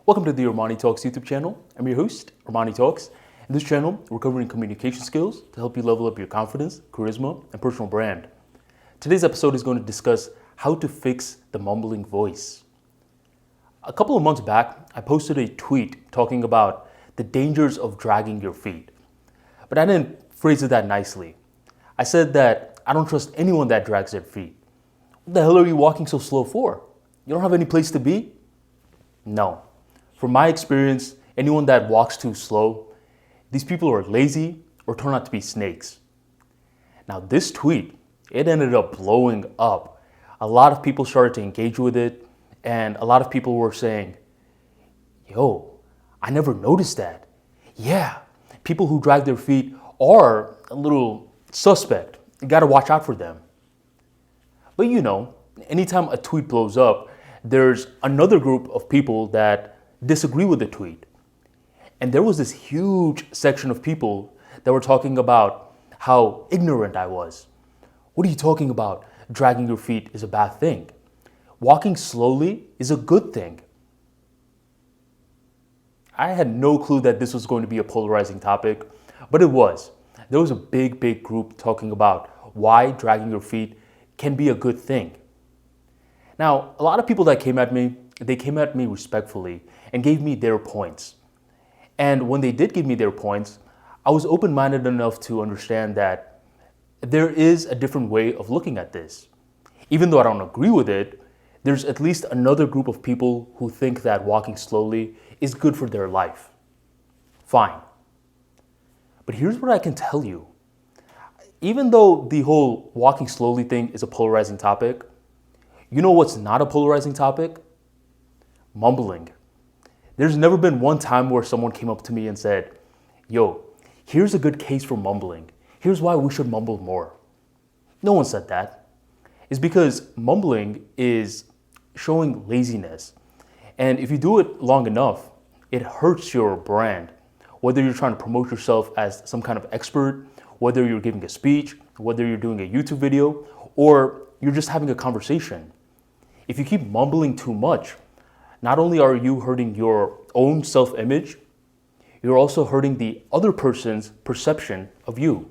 Welcome to the Armani Talks YouTube channel. I'm your host, Armani Talks. In this channel, we're covering communication skills to help you level up your confidence, charisma, and personal brand. Today's episode is going to discuss how to fix the mumbling voice. A couple of months back, I posted a tweet talking about the dangers of dragging your feet. But I didn't phrase it that nicely. I said that I don't trust anyone that drags their feet. What the hell are you walking so slow for? You don't have any place to be? No. From my experience, anyone that walks too slow, these people are lazy or turn out to be snakes. Now this tweet, it ended up blowing up. A lot of people started to engage with it, and a lot of people were saying, yo, I never noticed that. Yeah, people who drag their feet are a little suspect. You gotta watch out for them. But you know, anytime a tweet blows up, there's another group of people that disagree with the tweet. And there was this huge section of people that were talking about how ignorant I was. What are you talking about? Dragging your feet is a bad thing. Walking slowly is a good thing. I had no clue that this was going to be a polarizing topic, but it was. There was a big group talking about why dragging your feet can be a good thing. Now, a lot of people that came at me, they came at me respectfully and gave me their points. And when they did give me their points, I was open-minded enough to understand that there is a different way of looking at this. Even though I don't agree with it, there's at least another group of people who think that walking slowly is good for their life. Fine. But here's what I can tell you. Even though the whole walking slowly thing is a polarizing topic, you know what's not a polarizing topic? Mumbling. There's never been one time where someone came up to me and said, yo, here's a good case for mumbling. Here's why we should mumble more. No one said that. It's because mumbling is showing laziness. And if you do it long enough, it hurts your brand. Whether you're trying to promote yourself as some kind of expert, whether you're giving a speech, whether you're doing a YouTube video, or you're just having a conversation. If you keep mumbling too much, not only are you hurting your own self-image, you're also hurting the other person's perception of you.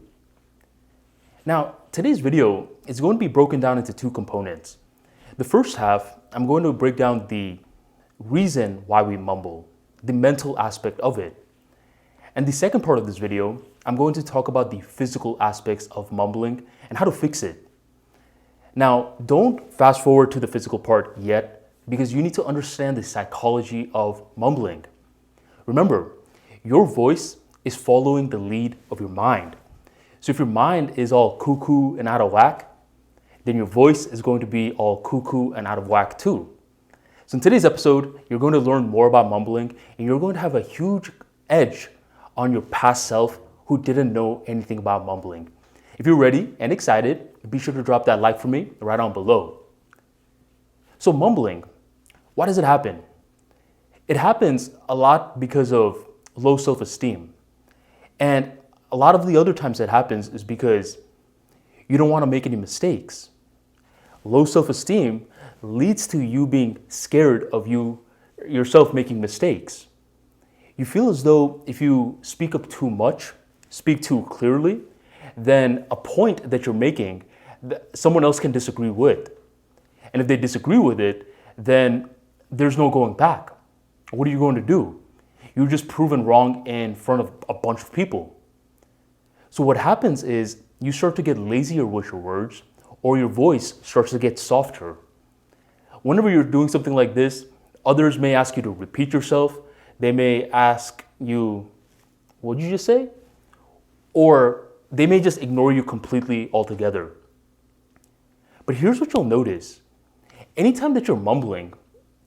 Now, today's video is going to be broken down into two components. The first half, I'm going to break down the reason why we mumble, the mental aspect of it. And the second part of this video, I'm going to talk about the physical aspects of mumbling and how to fix it. Now, don't fast forward to the physical part yet, because you need to understand the psychology of mumbling. Remember, your voice is following the lead of your mind. So if your mind is all cuckoo and out of whack, then your voice is going to be all cuckoo and out of whack too. So in today's episode, you're going to learn more about mumbling, and you're going to have a huge edge on your past self who didn't know anything about mumbling. If you're ready and excited, be sure to drop that like for me right on below. So mumbling, why does it happen? It happens a lot because of low self-esteem. And a lot of the other times it happens is because you don't want to make any mistakes. Low self-esteem leads to you being scared of yourself making mistakes. You feel as though if you speak up too much, speak too clearly, then a point that you're making, someone else can disagree with. And if they disagree with it, then there's no going back. What are you going to do? You're just proven wrong in front of a bunch of people. So what happens is you start to get lazier with your words, or your voice starts to get softer. Whenever you're doing something like this, others may ask you to repeat yourself. They may ask you, what did you just say? Or they may just ignore you completely altogether. But here's what you'll notice. Anytime that you're mumbling,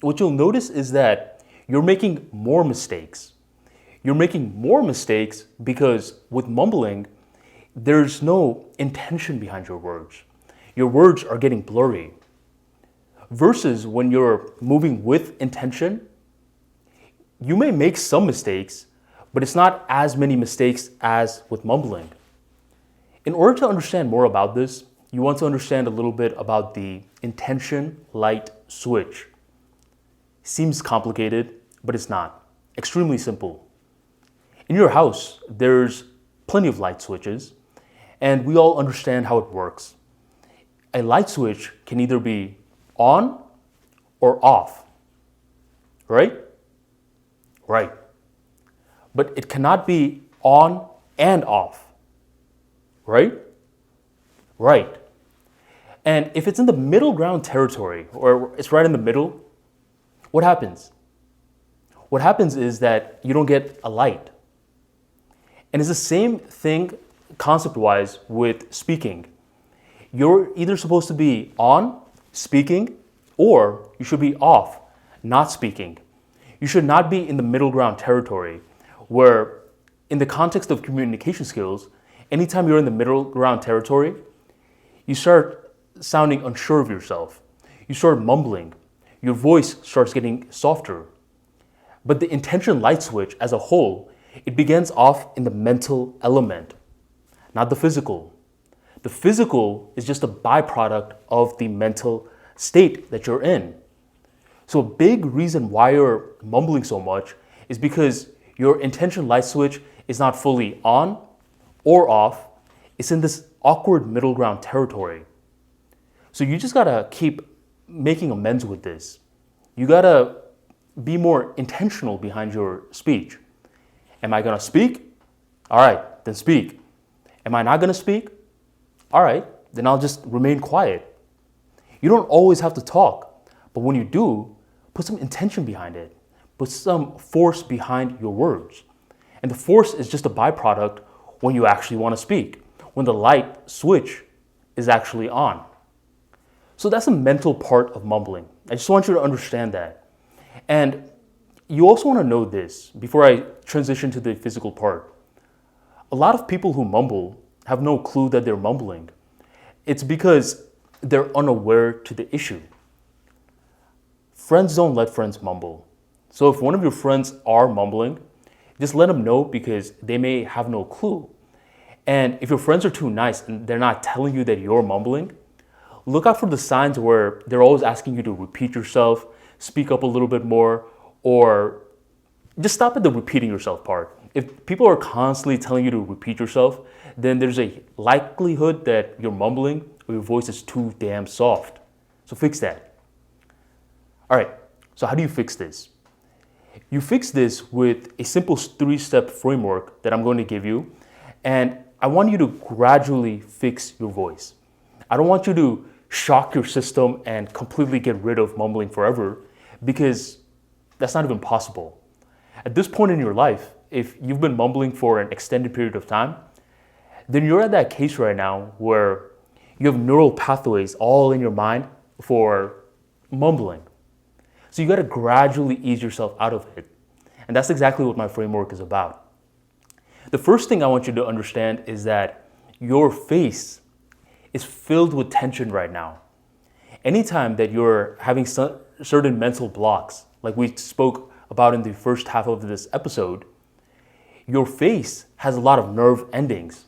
what you'll notice is that you're making more mistakes. You're making more mistakes because with mumbling, there's no intention behind your words. Your words are getting blurry. Versus when you're moving with intention, you may make some mistakes, but it's not as many mistakes as with mumbling. In order to understand more about this, you want to understand a little bit about the intention light switch. Seems complicated, but it's not. Extremely simple. In your house, there's plenty of light switches, and we all understand how it works. A light switch can either be on or off, right? Right. But it cannot be on and off, right? Right. And if it's in the middle ground territory, or it's right in the middle, what happens? What happens is that you don't get a light. And it's the same thing concept-wise with speaking. You're either supposed to be on, speaking, or you should be off, not speaking. You should not be in the middle ground territory where, in the context of communication skills, anytime you're in the middle ground territory, you start sounding unsure of yourself. You start mumbling. Your voice starts getting softer. But the intention light switch as a whole, it begins off in the mental element, not the physical. The physical is just a byproduct of the mental state that you're in. So a big reason why you're mumbling so much is because your intention light switch is not fully on or off. It's in this awkward middle ground territory. So you just gotta keep making amends with this. You gotta be more intentional behind your speech. Am I gonna speak? All right, then speak. Am I not gonna speak? All right, then I'll just remain quiet. You don't always have to talk, but when you do, put some intention behind it. Put some force behind your words. And the force is just a byproduct when you actually want to speak, when the light switch is actually on. So that's a mental part of mumbling. I just want you to understand that. And you also want to know this before I transition to the physical part. A lot of people who mumble have no clue that they're mumbling. It's because they're unaware to the issue. Friends don't let friends mumble. So if one of your friends are mumbling, just let them know because they may have no clue. And if your friends are too nice and they're not telling you that you're mumbling, look out for the signs where they're always asking you to repeat yourself, speak up a little bit more, or just stop at the repeating yourself part. If people are constantly telling you to repeat yourself, then there's a likelihood that you're mumbling or your voice is too damn soft. So fix that. All right, so how do you fix this? You fix this with a simple 3-step framework that I'm going to give you. And I want you to gradually fix your voice. I don't want you to shock your system and completely get rid of mumbling forever, because that's not even possible. At this point in your life, if you've been mumbling for an extended period of time, then you're at that case right now where you have neural pathways all in your mind for mumbling. So you got to gradually ease yourself out of it. And that's exactly what my framework is about. The first thing I want you to understand is that your face is filled with tension right now. Anytime that you're having certain mental blocks, like we spoke about in the first half of this episode, your face has a lot of nerve endings.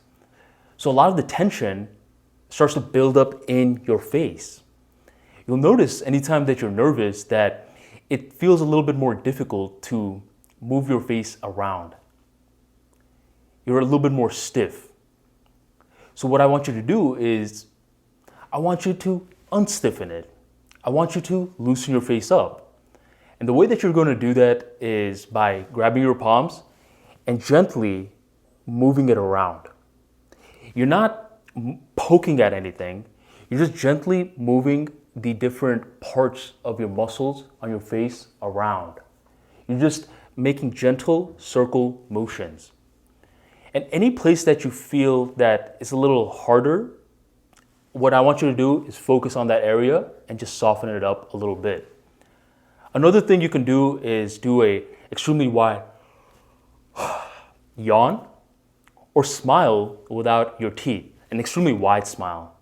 So a lot of the tension starts to build up in your face. You'll notice anytime that you're nervous that it feels a little bit more difficult to move your face around. You're a little bit more stiff. So what I want you to do is, I want you to unstiffen it. I want you to loosen your face up. And the way that you're going to do that is by grabbing your palms and gently moving it around. You're not poking at anything. You're just gently moving the different parts of your muscles on your face around. You're just making gentle circle motions. And any place that you feel that is a little harder, what I want you to do is focus on that area and just soften it up a little bit. Another thing you can do is do a extremely wide yawn or smile without your teeth, an extremely wide smile.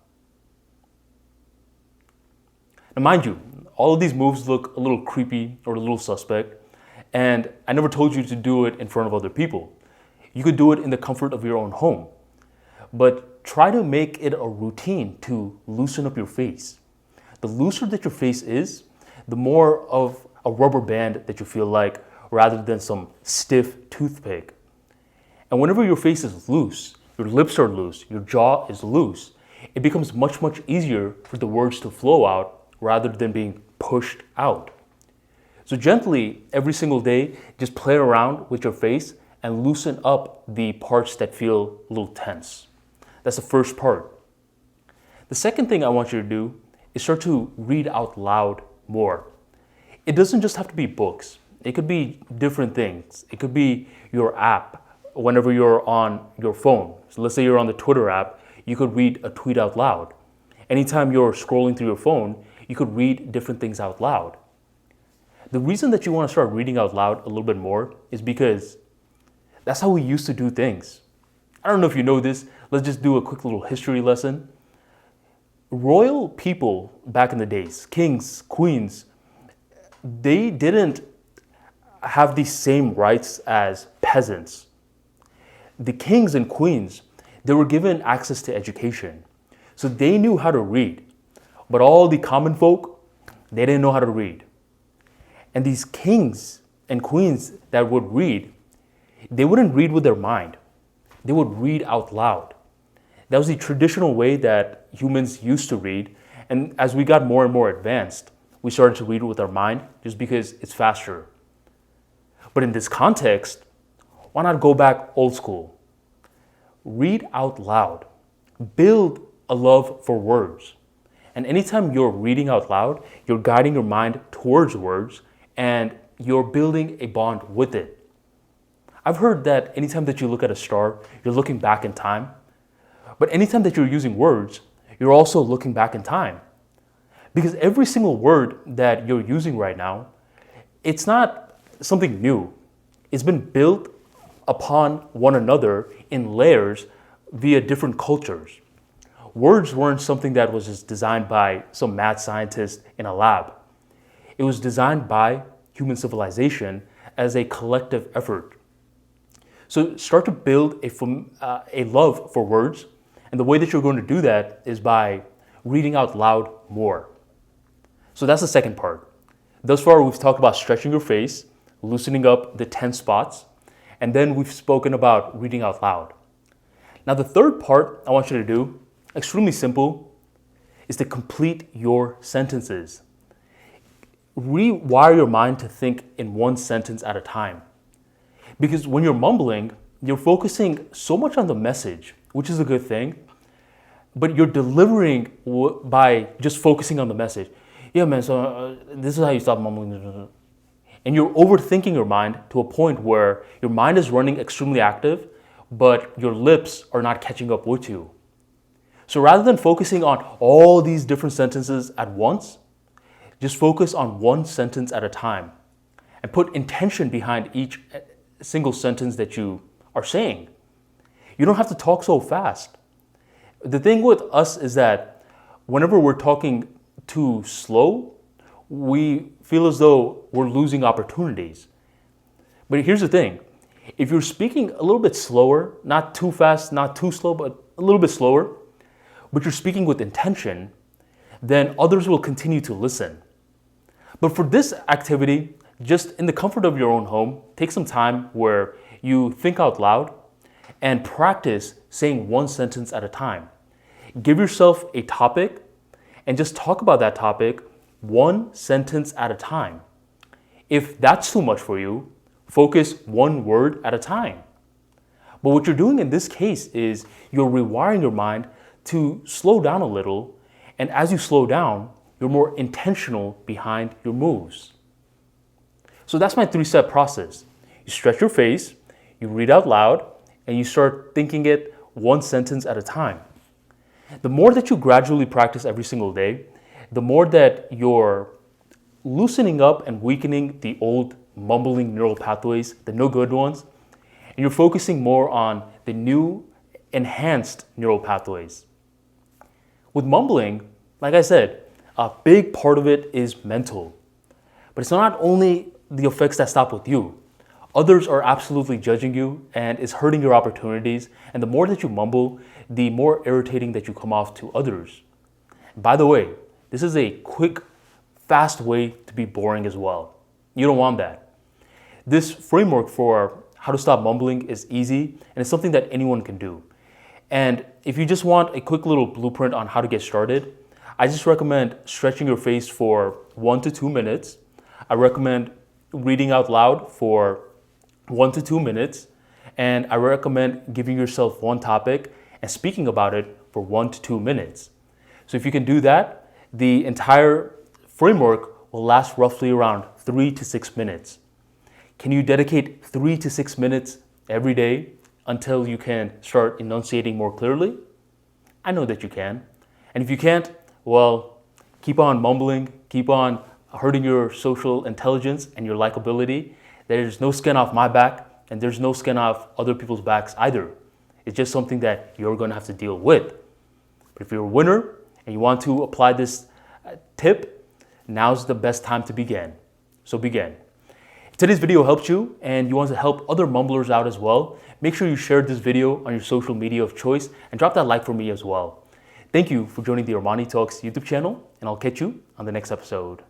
Now, mind you, all of these moves look a little creepy or a little suspect, and I never told you to do it in front of other people. You could do it in the comfort of your own home, but try to make it a routine to loosen up your face. The looser that your face is, the more of a rubber band that you feel like, rather than some stiff toothpick. And whenever your face is loose, your lips are loose, your jaw is loose, it becomes much, much easier for the words to flow out rather than being pushed out. So gently, every single day, just play around with your face and loosen up the parts that feel a little tense. That's the first part. The second thing I want you to do is start to read out loud more. It doesn't just have to be books. It could be different things. It could be your app whenever you're on your phone. So let's say you're on the Twitter app, you could read a tweet out loud. Anytime you're scrolling through your phone, you could read different things out loud. The reason that you want to start reading out loud a little bit more is because that's how we used to do things. I don't know if you know this. Let's just do a quick little history lesson. Royal people back in the days, kings, queens, they didn't have the same rights as peasants. The kings and queens, they were given access to education. So they knew how to read. But all the common folk, they didn't know how to read. And these kings and queens that would read, they wouldn't read with their mind. They would read out loud. That was the traditional way that humans used to read. And as we got more and more advanced, we started to read with our mind just because it's faster. But in this context, why not go back old school? Read out loud. Build a love for words. And anytime you're reading out loud, you're guiding your mind towards words and you're building a bond with it. I've heard that anytime that you look at a star, you're looking back in time. But anytime that you're using words, you're also looking back in time. Because every single word that you're using right now, it's not something new. It's been built upon one another in layers via different cultures. Words weren't something that was just designed by some mad scientist in a lab. It was designed by human civilization as a collective effort. So start to build a love for words. And the way that you're going to do that is by reading out loud more. So that's the second part. Thus far, we've talked about stretching your face, loosening up the tense spots, and then we've spoken about reading out loud. Now, the third part I want you to do, extremely simple, is to complete your sentences. Rewire your mind to think in one sentence at a time. Because when you're mumbling, you're focusing so much on the message, which is a good thing, but you're delivering by just focusing on the message. Yeah, man, so this is how you stop mumbling. And you're overthinking your mind to a point where your mind is running extremely active, but your lips are not catching up with you. So rather than focusing on all these different sentences at once, just focus on one sentence at a time and put intention behind each single sentence that you are saying. You don't have to talk so fast. The thing with us is that whenever we're talking too slow, we feel as though we're losing opportunities. But here's the thing. If you're speaking a little bit slower, not too fast, not too slow, but a little bit slower, but you're speaking with intention, then others will continue to listen. But for this activity, just in the comfort of your own home, take some time where you think out loud and practice saying one sentence at a time. Give yourself a topic and just talk about that topic one sentence at a time. If that's too much for you, focus one word at a time. But what you're doing in this case is you're rewiring your mind to slow down a little, and as you slow down, you're more intentional behind your moves. So that's my 3-step process. You stretch your face, you read out loud, and you start thinking it one sentence at a time. The more that you gradually practice every single day, the more that you're loosening up and weakening the old mumbling neural pathways, the no good ones, and you're focusing more on the new enhanced neural pathways. With mumbling, like I said, a big part of it is mental. But it's not only the effects that stop with you. Others are absolutely judging you and it's hurting your opportunities. And the more that you mumble, the more irritating that you come off to others. By the way, this is a quick, fast way to be boring as well. You don't want that. This framework for how to stop mumbling is easy and it's something that anyone can do. And if you just want a quick little blueprint on how to get started, I just recommend stretching your face for 1 to 2 minutes. I recommend reading out loud for 1 to 2 minutes. And I recommend giving yourself one topic and speaking about it for 1 to 2 minutes. So if you can do that, the entire framework will last roughly around 3 to 6 minutes. Can you dedicate 3 to 6 minutes every day until you can start enunciating more clearly? I know that you can. And if you can't, well, keep on mumbling, keep on hurting your social intelligence and your likability. There's no skin off my back, and there's no skin off other people's backs either. It's just something that you're going to have to deal with. But if you're a winner and you want to apply this tip, now's the best time to begin. So begin. If today's video helped you and you want to help other mumblers out as well, make sure you share this video on your social media of choice and drop that like for me as well. Thank you for joining the Armani Talks YouTube channel, and I'll catch you on the next episode.